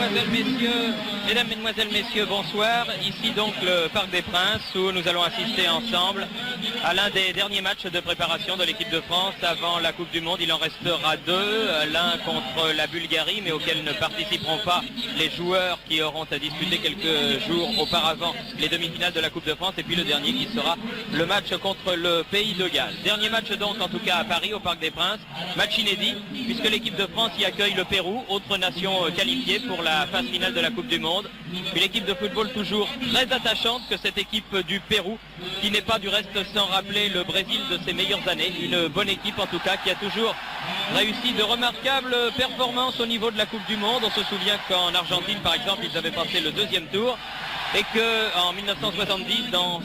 Mesdames, Mesdemoiselles, Messieurs, bonsoir. Ici donc le Parc des Princes où nous allons assister ensemble à l'un des derniers matchs de préparation de l'équipe de France avant la Coupe du Monde. Il en restera deux, l'un contre la Bulgarie mais auquel ne participeront pas les joueurs qui auront à disputer quelques jours auparavant les demi-finales de la Coupe de France, et puis le dernier qui sera le match contre le Pays de Galles. Dernier match donc en tout cas à Paris au Parc des Princes, match inédit puisque l'équipe de France y accueille le Pérou, autre nation qualifiée pour la phase finale de la Coupe du Monde. Une équipe de football toujours très attachante que cette équipe du Pérou, qui n'est pas du reste sans rappeler le Brésil de ses meilleures années. Une bonne équipe en tout cas qui a toujours réussi de remarquables performances au niveau de la Coupe du Monde. On se souvient qu'en Argentine par exemple ils avaient passé le deuxième tour, et qu'en 1970, dans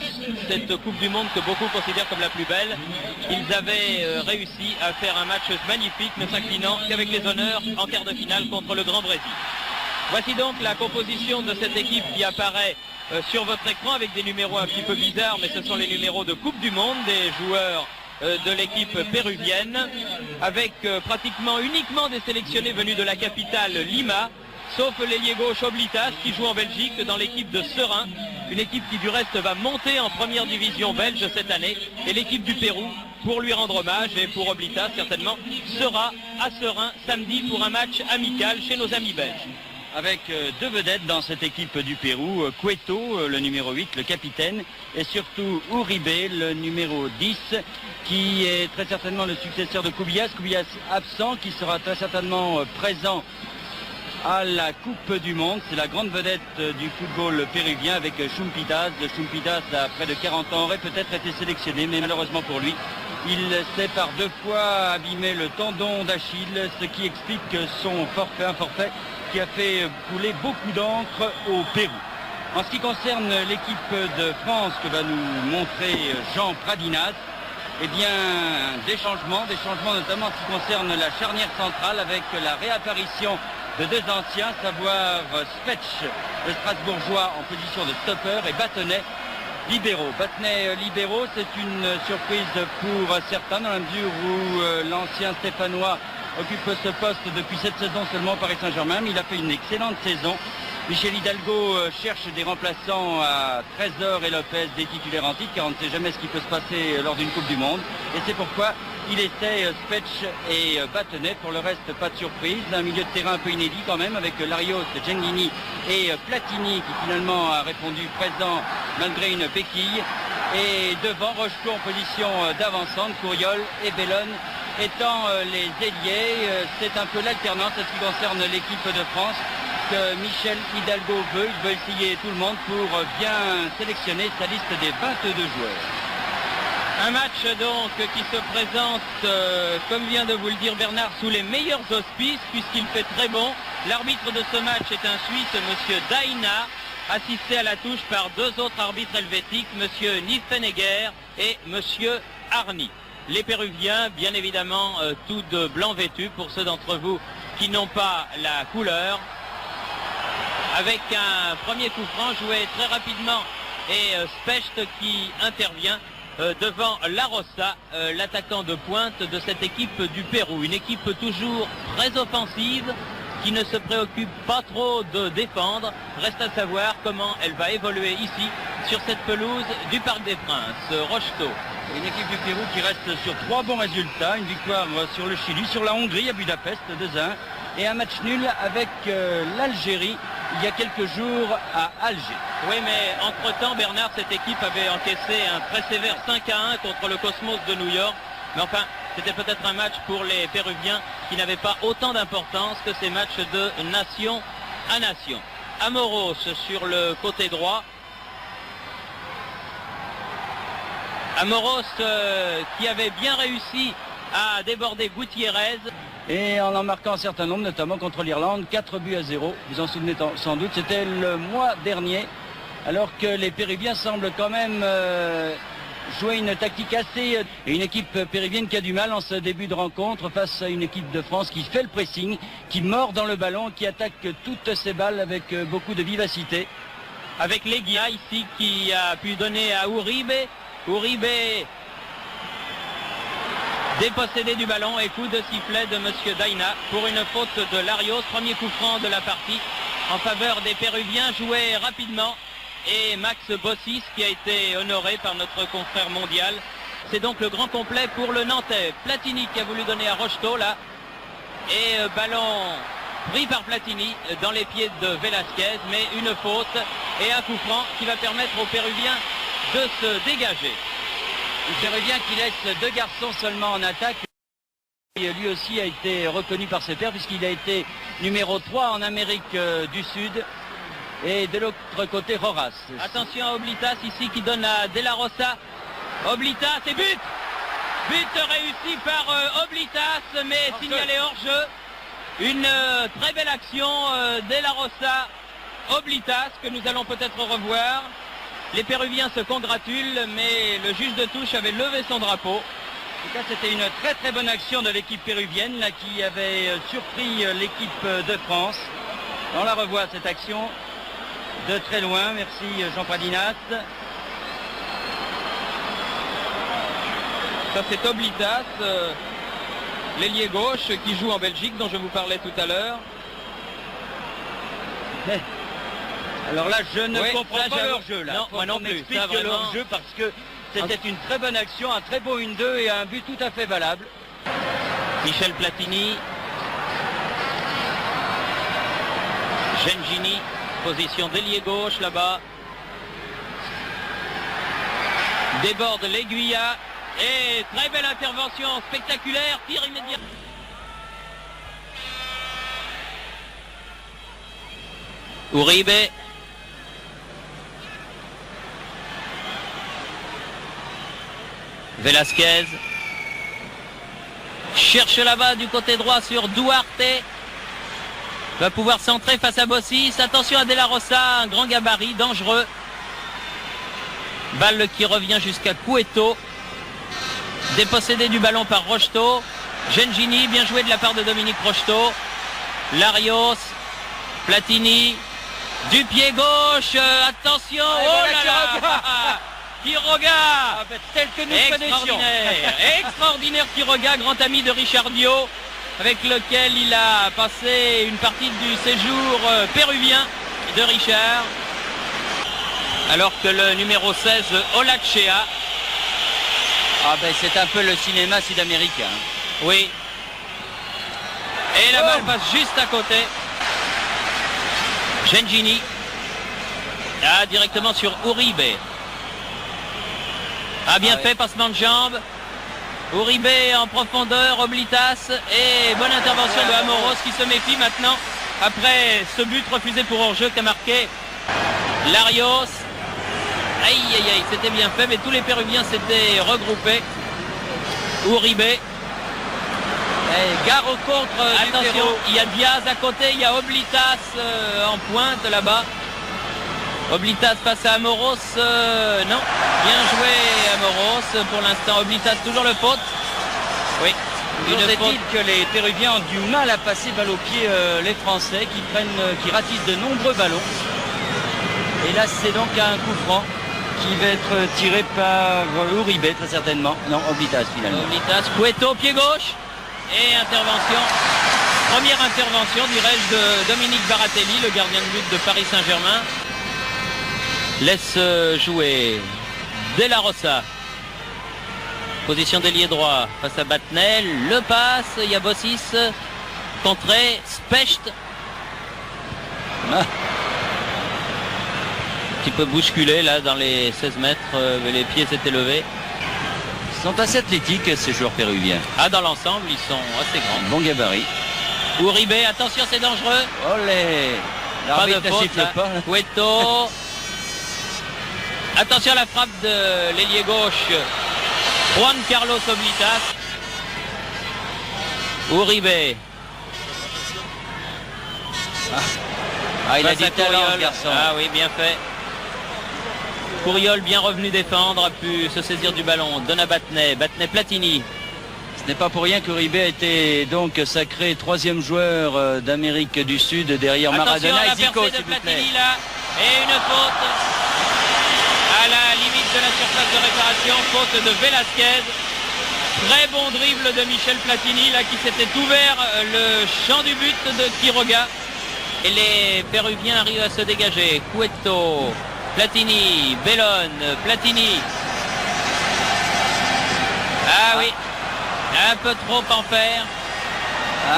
cette Coupe du Monde que beaucoup considèrent comme la plus belle, ils avaient réussi à faire un match magnifique, ne s'inclinant qu'avec les honneurs en quart de finale contre le Grand Brésil. Voici donc la composition de cette équipe qui apparaît sur votre écran avec des numéros un petit peu bizarres, mais ce sont les numéros de Coupe du Monde des joueurs de l'équipe péruvienne, avec pratiquement uniquement des sélectionnés venus de la capitale Lima, sauf l'ailier gauche Oblitas qui joue en Belgique dans l'équipe de Serein, une équipe qui du reste va monter en première division belge cette année, et l'équipe du Pérou, pour lui rendre hommage et pour Oblitas certainement, sera à Serein samedi pour un match amical chez nos amis belges. Avec deux vedettes dans cette équipe du Pérou, Cueto, le numéro 8, le capitaine, et surtout Uribe, le numéro 10, qui est très certainement le successeur de Cubillas. Cubillas absent, qui sera très certainement présent à la Coupe du Monde. C'est la grande vedette du football péruvien avec Chumpitas. Chumpitas, à près de 40 ans, aurait peut-être été sélectionné, mais malheureusement pour lui, il s'est par deux fois abîmé le tendon d'Achille, ce qui explique son forfait, un forfait qui a fait couler beaucoup d'encre au Pérou. En ce qui concerne l'équipe de France que va nous montrer Jean Pradinas, eh bien, des changements notamment en ce qui concerne la charnière centrale avec la réapparition de deux anciens, à savoir Spetch, le Strasbourgeois en position de stopper, et Bâtonnet, libéraux. Bâtonnet libéraux, c'est une surprise pour certains dans la mesure où l'ancien Stéphanois occupe ce poste depuis cette saison seulement au Paris Saint-Germain, mais il a fait une excellente saison. Michel Hidalgo cherche des remplaçants à Trésor et Lopez, des titulaires en titre, car on ne sait jamais ce qui peut se passer lors d'une Coupe du Monde. Et c'est pourquoi il essaie Spetch et Bâtonnet. Pour le reste, pas de surprise. Un milieu de terrain un peu inédit quand même, avec Larios, Genghini et Platini, qui finalement a répondu présent malgré une béquille. Et devant, Rocheteau en position d'avancante, Couriol et Bellone étant les ailiers. C'est un peu l'alternance à ce qui concerne l'équipe de France que Michel Hidalgo veut. Il veut essayer tout le monde pour bien sélectionner sa liste des 22 joueurs. Un match donc qui se présente, comme vient de vous le dire Bernard, sous les meilleurs auspices puisqu'il fait très bon. L'arbitre de ce match est un Suisse, monsieur Daina, assisté à la touche par deux autres arbitres helvétiques, monsieur Niffenegger et monsieur Arni. Les Péruviens, bien évidemment, tous de blanc vêtus pour ceux d'entre vous qui n'ont pas la couleur. Avec un premier coup franc joué très rapidement et Specht qui intervient devant La Rosa, l'attaquant de pointe de cette équipe du Pérou. Une équipe toujours très offensive qui ne se préoccupe pas trop de défendre. Reste à savoir comment elle va évoluer ici sur cette pelouse du Parc des Princes. Rocheteau. Une équipe du Pérou qui reste sur 3 bons résultats. Une victoire sur le Chili, sur la Hongrie à Budapest 2-1 et un match nul avec l'Algérie il y a quelques jours à Alger. Oui, mais entre-temps, Bernard, cette équipe avait encaissé un très sévère 5-1 contre le Cosmos de New York. Mais enfin, c'était peut-être un match pour les Péruviens qui n'avait pas autant d'importance que ces matchs de nation à nation. Amoros sur le côté droit. Amoros qui avait bien réussi à déborder Gutiérrez. Et en marquant un certain nombre, notamment contre l'Irlande, 4-0. Vous en souvenez sans doute, c'était le mois dernier, alors que les Péruviens semblent quand même jouer une tactique assez... Et une équipe péruvienne qui a du mal en ce début de rencontre face à une équipe de France qui fait le pressing, qui mord dans le ballon, qui attaque toutes ses balles avec beaucoup de vivacité. Avec Leguia ici qui a pu donner à Uribe. Uribe dépossédé du ballon et coup de sifflet de monsieur Daina pour une faute de Larios. Premier coup franc de la partie en faveur des Péruviens jouait rapidement et Max Bossis qui a été honoré par notre confrère mondial. C'est donc le grand complet pour le Nantais. Platini qui a voulu donner à Rocheteau là. Et ballon pris par Platini dans les pieds de Velasquez, mais une faute et un coup franc qui va permettre aux Péruviens de se dégager. Le Péruvien qui laisse 2 garçons seulement en attaque. Et lui aussi a été reconnu par ses pairs puisqu'il a été numéro 3 en Amérique du Sud. Et de l'autre côté, Rojas. Attention à Oblitas ici qui donne à De La Rosa. Oblitas et but. But réussi par Oblitas, mais signalé hors jeu. Une très belle action De La Rosa, Oblitas, que nous allons peut-être revoir. Les Péruviens se congratulent, mais le juge de touche avait levé son drapeau. En tout cas, c'était une très très bonne action de l'équipe péruvienne là, qui avait surpris l'équipe de France. On la revoit cette action de très loin. Merci Jean Pradinas. Ça c'est Oblitas, l'ailier gauche qui joue en Belgique dont je vous parlais tout à l'heure. Alors là, je ne comprends ça, pas leur jeu. Non, moi non plus. Explique leur jeu parce que c'était une très bonne action, un très beau 1-2 et un but tout à fait valable. Michel Platini. Gengini, position d'ailier gauche là-bas. Déborde l'Aiguilla. Et très belle intervention spectaculaire, tir immédiat. Uribe. Velasquez. Cherche là-bas du côté droit sur Duarte. Va pouvoir centrer face à Bossis. Attention à De La Rosa, un grand gabarit, dangereux. Balle qui revient jusqu'à Cueto. Dépossédé du ballon par Rocheteau. Gengini, bien joué de la part de Dominique Rocheteau. Larios. Platini. Du pied gauche. Attention. Oh là là. Quiroga. Tel que nous extraordinaire. Extraordinaire Quiroga, grand ami de Richard Dio, avec lequel il a passé une partie du séjour péruvien de Richard. Alors que le numéro 16, Olachea. C'est un peu le cinéma sud-américain. Oui. Et la balle passe juste à côté. Gengini. Directement sur Uribe. Bien fait, passement de jambe. Uribe en profondeur, Oblitas. Et bonne intervention de Amoros qui se méfie maintenant. Après ce but refusé pour hors-jeu qu'a marqué Larios. Aïe aïe aïe, c'était bien fait, mais tous les Péruviens s'étaient regroupés. Uribe. Gare au contre. Attention, il y a Diaz à côté, il y a Oblitas en pointe là-bas. Oblitas passe à Amoros. Non, bien joué Amoros. Pour l'instant, Oblitas toujours le faute. Oui. Toujours est-il que les Péruviens ont du mal à passer balle au pied les Français qui ratissent de nombreux ballons. Et là, c'est donc un coup franc qui va être tiré par Uribe très certainement. Non, Oblitas finalement. Oblitas, Cueto, pied gauche. Et intervention. Première intervention, dirais-je, de Dominique Baratelli, le gardien de but de Paris Saint-Germain. Laisse jouer De La Rosa. Position d'ailier droit face à Batnel. Le passe, il y a Bossis. Contré, Specht. Un petit peu bousculé là dans les 16 mètres. Les pieds s'étaient levés. Ils sont assez athlétiques ces joueurs péruviens. Dans l'ensemble, ils sont assez grands. Bon gabarit. Uribe, attention, c'est dangereux. Olé. Pas de faute là. Cueto. Attention à la frappe de l'ailier gauche. Juan Carlos Oblitas. Uribe. Il a du talent, ce garçon. Oui, bien fait. Couriol, bien revenu défendre, a pu se saisir du ballon. Donne à Batnet. Batnet Platini. Ce n'est pas pour rien qu'Uribe a été donc sacré 3e joueur d'Amérique du Sud derrière Maradona et Zico, s'il vous plaît. Là. Et une faute à la limite de la surface de réparation. Faute de Velasquez. Très bon dribble de Michel Platini là qui s'était ouvert le champ du but de Quiroga. Et les Péruviens arrivent à se dégager. Cueto, Platini, Bellone, Platini. Ah oui, un peu trop en faire.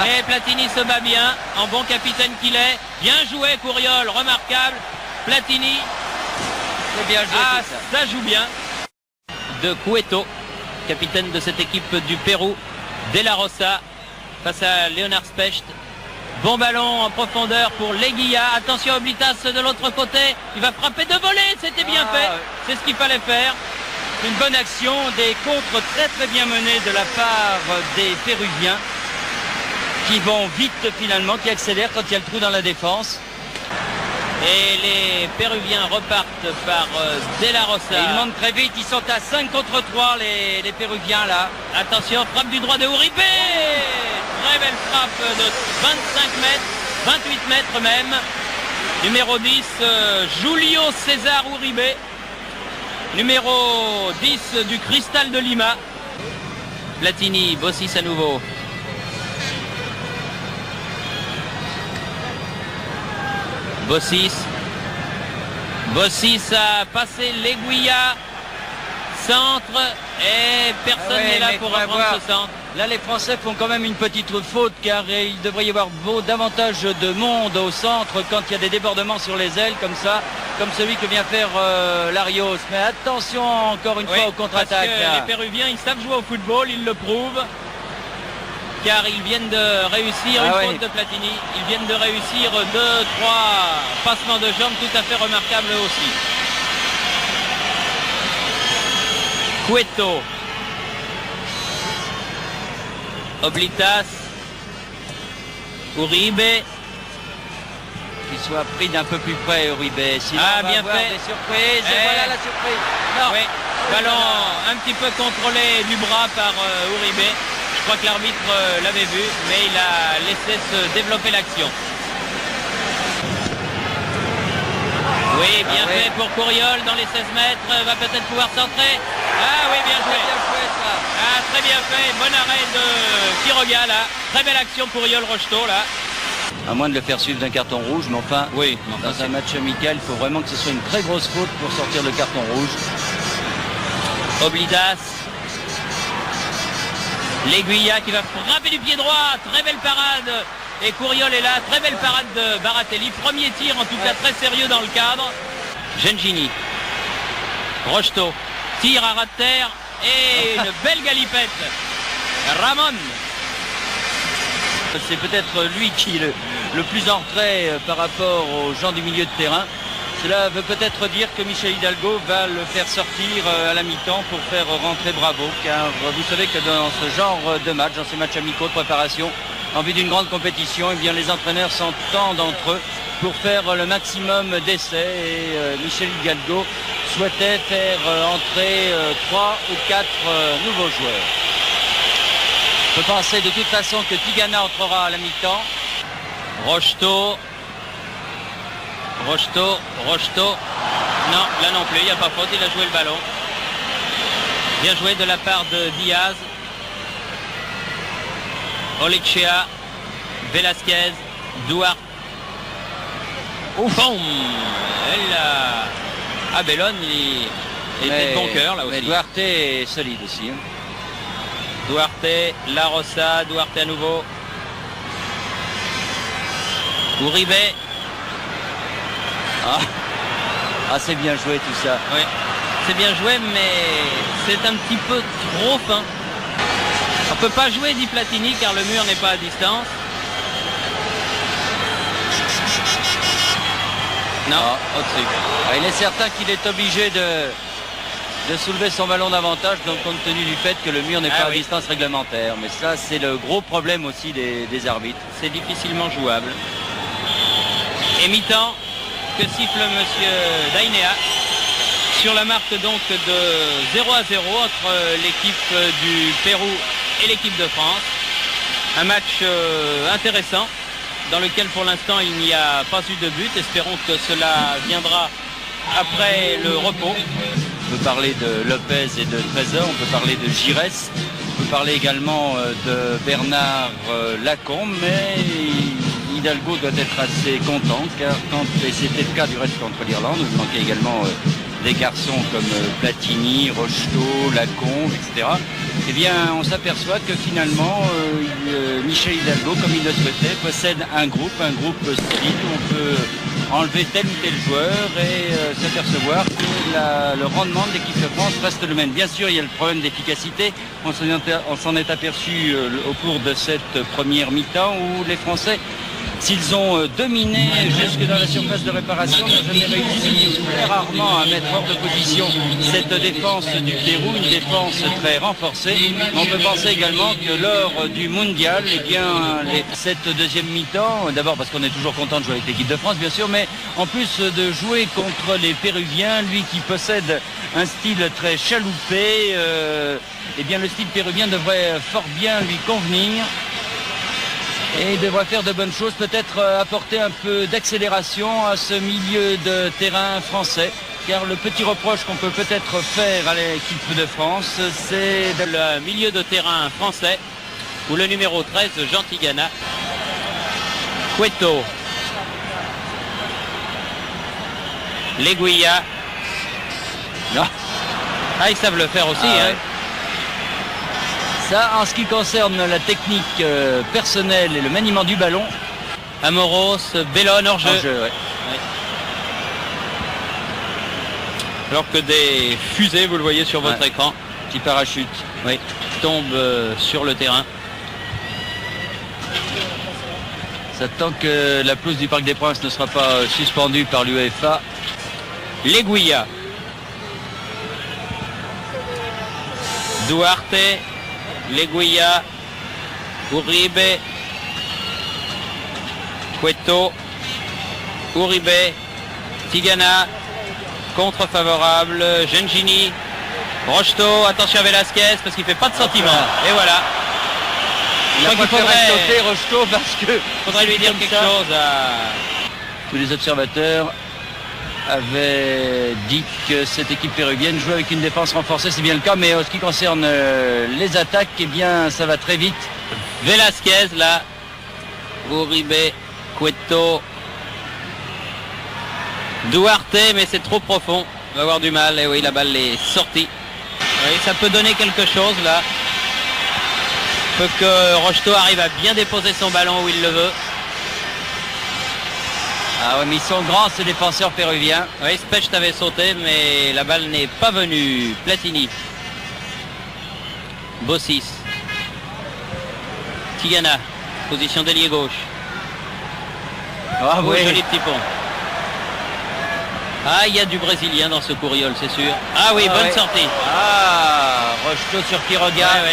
Mais Platini se bat bien, en bon capitaine qu'il est. Bien joué Couriol, remarquable. Platini. C'est bien joué tout ça. Ça joue bien. De Cueto, capitaine de cette équipe du Pérou. De la Rosa face à Leonard Specht. Bon ballon en profondeur pour Leguilla. Attention Oblitas de l'autre côté. Il va frapper de volée. C'était bien fait. C'est ce qu'il fallait faire. Une bonne action. Des contres très très bien menés de la part des Péruviens. Qui vont vite finalement, qui accélèrent quand il y a le trou dans la défense. Et les Péruviens repartent par De la Rosa. Et ils montent très vite. Ils sont à 5 contre 3 les Péruviens là. Attention, frappe du droit de Uribe. Très belle frappe de 25 mètres, 28 mètres même. Numéro 10, Julio César Uribe. Numéro 10 du Cristal de Lima. Platini, Bossis à nouveau. Bossis a passé l'Aiguilla. Centre. Et personne n'est là pour reprendre ce centre. Là, les Français font quand même une petite faute car il devrait y avoir davantage de monde au centre quand il y a des débordements sur les ailes comme ça, comme celui que vient faire Larios. Mais attention encore une fois aux contre-attaques. Les Péruviens, ils savent jouer au football, ils le prouvent. Car ils viennent de réussir une faute de Platini. Ils viennent de réussir 2-3 passements de jambes tout à fait remarquables aussi. Cueto. Oblitas. Uribe. Qu'il soit pris d'un peu plus près, Uribe. Sinon, bien fait. Des surprises. Et voilà la surprise. Non. Oui. Ballon un petit peu contrôlé du bras par Uribe. Je crois que l'arbitre l'avait vu, mais il a laissé se développer l'action. Oui, bien fait pour Couriol dans les 16 mètres. Va peut-être pouvoir centrer. Ah oui, bien joué. Très bien fait. Bon arrêt de Quiroga là. Très belle action pour Oriol Rocheteau là. À moins de le faire suivre d'un carton rouge, mais enfin, dans un match amical, il faut vraiment que ce soit une très grosse faute pour sortir le carton rouge. Oblidas. L'Aiguilla qui va frapper du pied droit. Très belle parade. Et Couriol est là. Très belle parade de Baratelli. Premier tir en tout cas très sérieux dans le cadre. Gengini. Rocheteau. Tire à ras de terre. Et une belle galipette. Ramon. C'est peut-être lui qui est le plus en retrait par rapport aux gens du milieu de terrain. Cela veut peut-être dire que Michel Hidalgo va le faire sortir à la mi-temps pour faire rentrer Bravo. Car vous savez que dans ce genre de match, dans ces matchs amicaux de préparation, en vue d'une grande compétition, eh bien, les entraîneurs s'entendent entre eux pour faire le maximum d'essais. Et Michel Hidalgo souhaitait faire entrer 3 ou 4 nouveaux joueurs. Je peux penser de toute façon que Tigana entrera à la mi-temps. Rocheteau. Non, là non plus, il n'y a pas faute, il a joué le ballon. Bien joué de la part de Diaz. Olechea. Velasquez. Duarte. Boum. Bellone, il était de bon cœur là aussi. Mais Duarte est solide aussi. Duarte, La Rosa, Duarte à nouveau. Uribe. C'est bien joué tout ça. Oui, c'est bien joué, mais c'est un petit peu trop fin. On peut pas jouer, dit Platini, car le mur n'est pas à distance. Non, au-dessus. Il est certain qu'il est obligé de soulever son ballon davantage, donc compte tenu du fait que le mur n'est pas à distance réglementaire. Mais ça, c'est le gros problème aussi des arbitres. C'est difficilement jouable. Et mi-temps, que siffle monsieur Dainea sur la marque donc de 0-0 entre l'équipe du Pérou et l'équipe de France. Un match intéressant dans lequel pour l'instant il n'y a pas eu de but. Espérons que cela viendra après le repos. On peut parler de Lopez et de Trésor, on peut parler de Giresse, on peut parler également de Bernard Lacombe, mais il Hidalgo doit être assez content, car et c'était le cas du reste contre l'Irlande, il manquait également des garçons comme Platini, Rocheteau, Lacombe, etc. Eh bien, on s'aperçoit que finalement, Michel Hidalgo, comme il le souhaitait, possède un groupe solide où on peut enlever tel ou tel joueur et s'apercevoir que le rendement de l'équipe de France reste le même. Bien sûr, il y a le problème d'efficacité. On s'en est aperçu au cours de cette première mi-temps où les Français, s'ils ont dominé jusque dans la surface de réparation, n'ont jamais réussi très rarement à mettre hors de position cette défense du Pérou, une défense très renforcée. On peut penser également que lors du mondial, eh bien, cette deuxième mi-temps, d'abord parce qu'on est toujours content de jouer avec l'équipe de France, bien sûr, mais en plus de jouer contre les Péruviens, lui qui possède un style très chaloupé, eh bien, le style péruvien devrait fort bien lui convenir. Et il devrait faire de bonnes choses, peut-être apporter un peu d'accélération à ce milieu de terrain français. Car le petit reproche qu'on peut peut-être faire à l'équipe de France, c'est le milieu de terrain français, où le numéro 13, Jean Tigana, Cueto, Leguilla. Ah, ils savent le faire aussi. Ouais. Ça, en ce qui concerne la technique personnelle et le maniement du ballon. Amoros, Bellone hors jeu. Ouais. Alors que des fusées, vous le voyez sur votre écran, petit parachute, tombent sur le terrain. Ça tant que la pelouse du Parc des Princes ne sera pas suspendue par l'UEFA. Leguilla, Duarte, Leguilla, Uribe, Cueto, Uribe, Tigana, contre favorable, Gengini, Rocheteau, attention à Velasquez parce qu'il fait pas de sentiment. Et voilà. Il faudrait sauter Rocheteau parce que faudrait lui dire quelque chose à... Tous les observateurs avaient dit que cette équipe péruvienne jouait avec une défense renforcée, c'est bien le cas, mais en ce qui concerne les attaques, eh bien ça va très vite. Velasquez là, Uribe, Cueto, Duarte, mais c'est trop profond, il va avoir du mal, et oui, la balle est sortie. Oui, ça peut donner quelque chose là. Il faut que Rocheteau arrive à bien déposer son ballon où il le veut. Ah ouais, mais ils sont grands ces défenseurs péruviens. Oui, Specht avait sauté, mais la balle n'est pas venue. Platini, Bossis, Tigana, position d'ailier gauche. Ah oui, joli petit pont. Ah, il y a du Brésilien dans ce Courriol, c'est sûr. Ah oui, bonne sortie. Ah, Rocheteau sur qui regarde.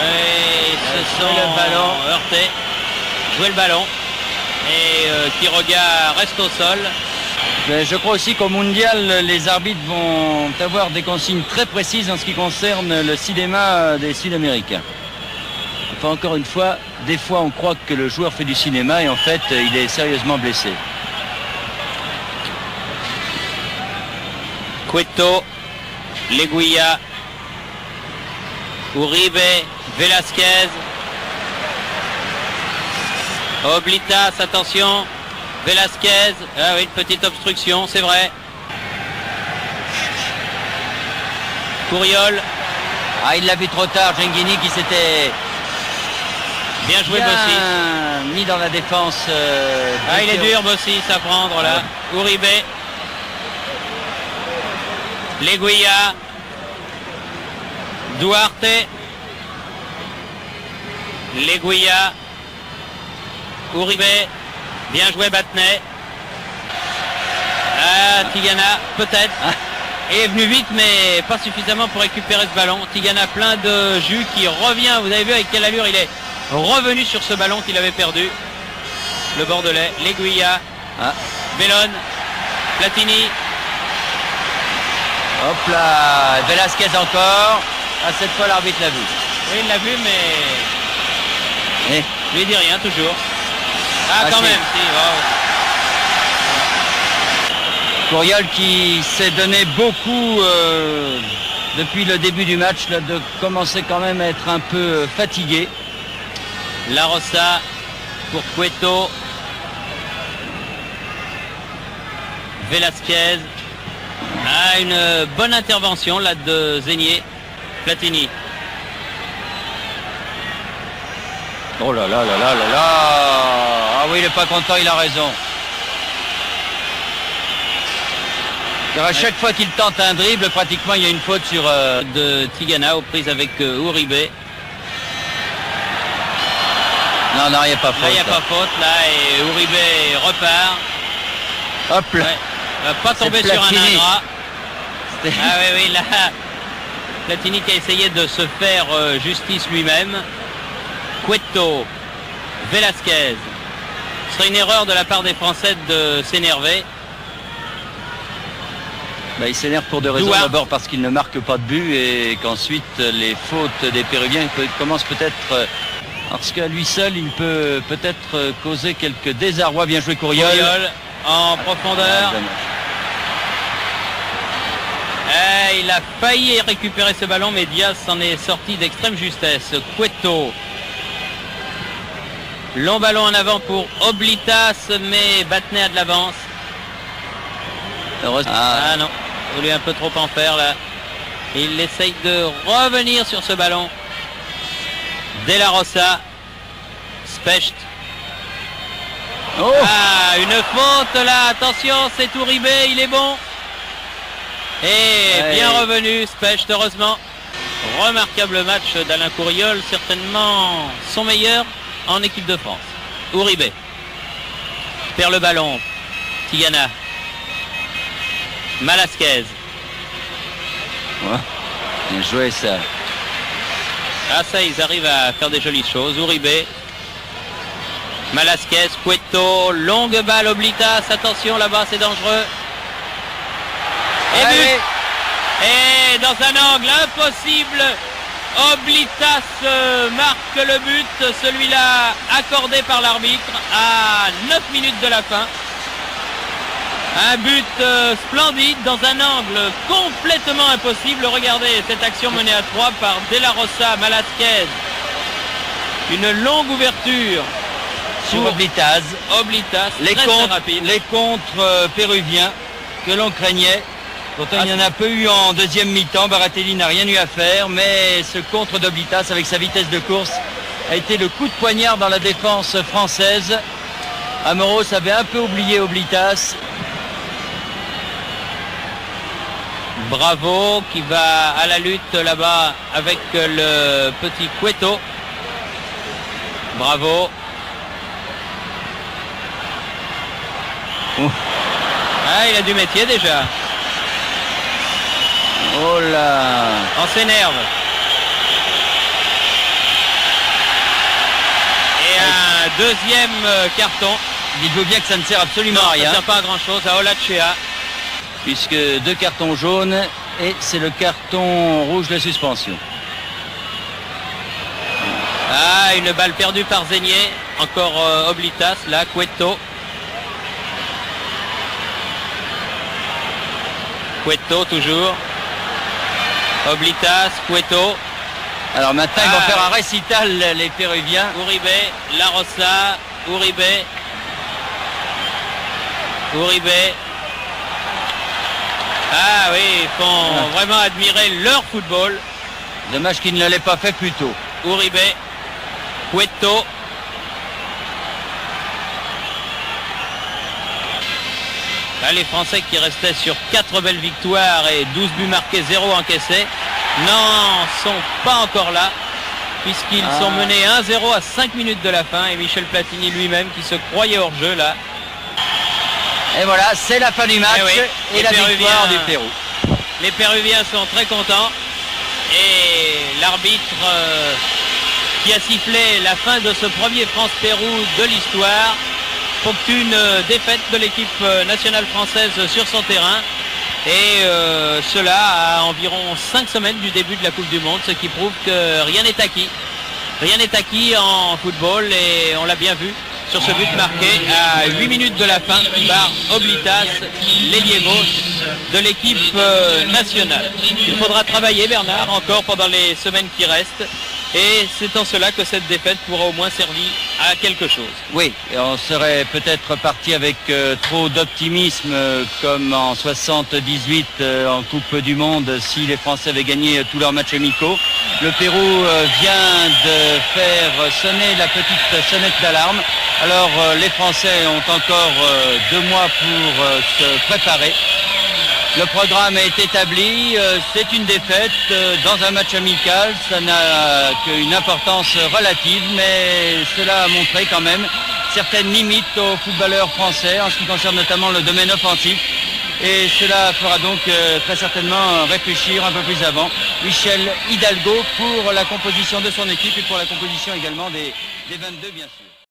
Et ce sont le ballon. Heurté. Jouer le ballon. Et Quiroga reste au sol. Mais je crois aussi qu'au mondial, les arbitres vont avoir des consignes très précises en ce qui concerne le cinéma des Sud-Américains. Enfin, encore une fois, des fois on croit que le joueur fait du cinéma et en fait il est sérieusement blessé. Cueto, Leguilla, Uribe, Velasquez, Oblitas, attention, Velasquez, ah oui, une petite obstruction, c'est vrai. Courriol. Ah, il l'a vu trop tard, Gengini qui s'était bien joué, Bossis. Mis dans la défense. Ah, il est dur, Bossis, à prendre là. Uribe. Leguilla, Duarte, Leguilla, Uribe, bien joué Battenet. Ah, Tigana, peut-être. Et est venu vite, mais pas suffisamment pour récupérer ce ballon. Tigana plein de jus qui revient. Vous avez vu avec quelle allure il est revenu sur ce ballon qu'il avait perdu. Le Bordelais, Leguilla, Bellone, Platini. Hop là, Velasquez encore. Ah, cette fois l'arbitre l'a vu. Oui, il l'a vu, mais lui dit rien toujours. Ah, quand si. même, si. Wow. Courriol qui s'est donné beaucoup depuis le début du match, là, de commencer quand même à être un peu fatigué. La Rossa, pour Cueto. Velasquez. Ah, une bonne intervention là de Zénier. Platini. Oh là là là là là là. Ah oui, il n'est pas content, il a raison. Car à chaque fois qu'il tente un dribble, pratiquement il y a une faute sur de Tigana aux prises avec Uribe. Non, non, il n'y a pas faute. Là, il n'y a pas faute, là, et Uribe repart. Hop là. Ouais. Va pas tomber sur un ingrat. Ah oui, oui, là, Platini qui a essayé de se faire justice lui-même. Cueto, Velasquez. Ce serait une erreur de la part des Français de s'énerver. Bah, il s'énerve pour deux raisons. D'abord parce qu'il ne marque pas de but et qu'ensuite les fautes des Péruviens commencent peut-être... Parce qu'à lui seul, il peut peut-être causer quelques désarrois. Bien joué Courriol. Courriol en profondeur. Il a failli récupérer ce ballon, mais Diaz s'en est sorti d'extrême justesse. Cueto. Long ballon en avant pour Oblitas, mais Battenet a de l'avance. Ah non, il voulait un peu trop en faire là. Il essaye de revenir sur ce ballon. De la Rosa. Specht. Oh. Ah, une faute là, attention, c'est Uribe, il est bon. Et bien revenu, Specht, heureusement. Remarquable match d'Alain Courriol, certainement son meilleur en équipe de France. Uribe perd le ballon. Tigana. Velasquez. Ouais. Bien joué ça. Ah ça, ils arrivent à faire des jolies choses. Uribe. Velasquez, Cueto, longue balle, Oblitas, attention là-bas, c'est dangereux. Et but. Et dans un angle impossible, Oblitas marque le but, celui-là accordé par l'arbitre à 9 minutes de la fin. Un but splendide dans un angle complètement impossible. Regardez cette action menée à 3 par De La Rosa, Velasquez. Une longue ouverture sur Oblitas. Les contres péruviens que l'on craignait. Pourtant, il y en a peu eu en deuxième mi-temps. Baratelli n'a rien eu à faire, mais ce contre d'Oblitas avec sa vitesse de course a été le coup de poignard dans la défense française. Amoros avait un peu oublié Oblitas. Bravo qui va à la lutte là-bas avec le petit Cueto. Bravo. Ah, il a du métier déjà. Oh là. On s'énerve. Et un deuxième carton. Dites-vous bien que ça ne sert absolument à rien. Ça ne sert pas à grand chose à Olachea. Puisque 2 cartons jaunes et c'est le carton rouge de suspension. Ah, une balle perdue par Zénier. Encore Oblitas, là, Cueto. Cueto toujours. Oblitas, Cueto. Alors maintenant ils vont faire un récital les Péruviens. Uribe, La Rosa, Uribe. Ah oui, ils font vraiment admirer leur football. Dommage qu'ils ne l'aient pas fait plus tôt. Uribe, Cueto. Là, les Français qui restaient sur 4 belles victoires et 12 buts marqués, 0 encaissés, n'en sont pas encore là, puisqu'ils sont menés 1-0 à 5 minutes de la fin, et Michel Platini lui-même qui se croyait hors jeu là. Et voilà, c'est la fin du match et la victoire du Pérou. Les Péruviens sont très contents et l'arbitre qui a sifflé la fin de ce premier France-Pérou de l'histoire ponctue une défaite de l'équipe nationale française sur son terrain. Et cela à environ 5 semaines du début de la Coupe du Monde, ce qui prouve que rien n'est acquis. Rien n'est acquis en football et on l'a bien vu sur ce but marqué à 8 minutes de la fin par Oblitas, l'ailier gauche de l'équipe nationale. Il faudra travailler, Bernard, encore pendant les semaines qui restent Et c'est en cela que cette défaite pourra au moins servir à quelque chose. Oui, et on serait peut-être parti avec trop d'optimisme comme en 78 en Coupe du Monde si les Français avaient gagné tous leurs matchs amicaux. Le Pérou vient de faire sonner la petite sonnette d'alarme. Alors les Français ont encore 2 mois pour se préparer. Le programme est établi, c'est une défaite dans un match amical, ça n'a qu'une importance relative, mais cela a montré quand même certaines limites aux footballeurs français en ce qui concerne notamment le domaine offensif. Et cela fera donc très certainement réfléchir un peu plus avant Michel Hidalgo pour la composition de son équipe et pour la composition également des 22 bien sûr.